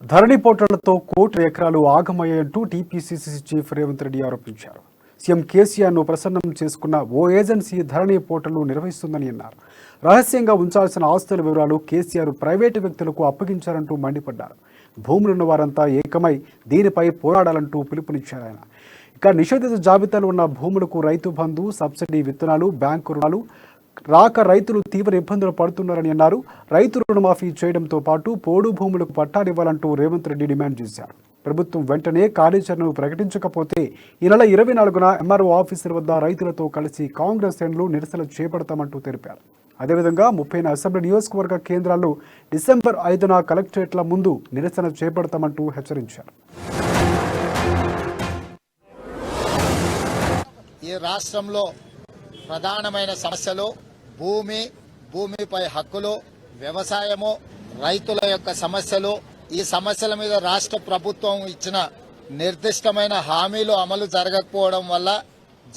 ధరణి పోర్టళ్లతో కోట్ల ఎకరాలు ఆగమయ్యాయంటూ TPCC chief Revanth Reddy ఆరోపించారు. సీఎం కేసీఆర్ను ప్రసన్నం చేసుకున్న ఓ ఏజెన్సీ ధరణి పోర్టల్ను నిర్వహిస్తుందని అన్నారు. రహస్యంగా ఉంచాల్సిన ఆస్తుల వివరాలు కేసీఆర్ ప్రైవేటు వ్యక్తులకు అప్పగించారంటూ మండిపడ్డారు. భూములున్న వారంతా ఏకమై దీనిపై పోరాడాలంటూ పిలుపునిచ్చారు ఆయన. ఇక నిషేధిత జాబితాలో ఉన్న భూములకు రైతు బంధు, సబ్సిడీ విత్తనాలు, బ్యాంకు రుణాలు రాక రైతులు తీవ్ర ఇబ్బందులు పడుతున్నారని అన్నారు. రైతు రుణమాఫీ చేయడంతో పాటు పోడు భూములకు పట్టాలివ్వాలంటూ రేవంత్ రెడ్డి డిమాండ్ చేశారు. ప్రభుత్వం వెంటనే కార్యాచరణను ప్రకటించకపోతే ఈ నెల 24న ఎంఆర్ఓ ఆఫీసర్ వద్ద రైతులతో కలిసి కాంగ్రెస్ శ్రేణులు నిరసన చేపడతామంటూ తెలిపారు. అదేవిధంగా 30న అసెంబ్లీ నియోజకవర్గ కేంద్రాల్లో డిసెంబర్ 5న కలెక్టరేట్ల ముందు నిరసన చేపడతామంటూ హెచ్చరించారు. ఈ రాష్ట్రంలో ప్రధానమైన సమస్యలు భూమిపై హక్కులు, వ్యవసాయము, రైతుల యొక్క సమస్యలు. ఈ సమస్యల మీద రాష్ట్ర ప్రభుత్వం ఇచ్చిన నిర్దిష్టమైన హామీలు అమలు జరగకపోవడం వల్ల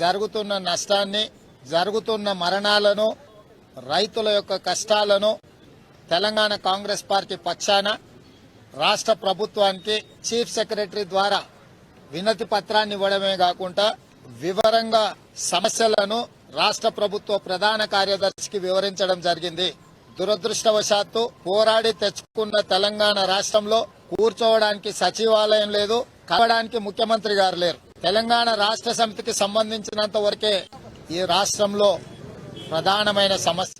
జరుగుతున్న నష్టాన్ని, జరుగుతున్న మరణాలను, రైతుల యొక్క కష్టాలను తెలంగాణ కాంగ్రెస్ పార్టీ పక్షాన రాష్ట్ర ప్రభుత్వానికి చీఫ్ సెక్రటరీ ద్వారా వినతి పత్రాన్ని ఇవ్వడమే కాకుండా వివరంగా సమస్యలను రాష్ట్ర ప్రభుత్వ ప్రధాన కార్యదర్శికి వివరించడం జరిగింది. దురదృష్టవశాత్తు పోరాడి తెచ్చుకున్న తెలంగాణ రాష్ట్రంలో కూర్చోవడానికి సచివాలయం లేదు, కలవడానికి ముఖ్యమంత్రి గారు లేరు. తెలంగాణ రాష్ట్ర సమితికి సంబంధించినంత వరకే ఈ రాష్ట్రంలో ప్రధానమైన సమస్య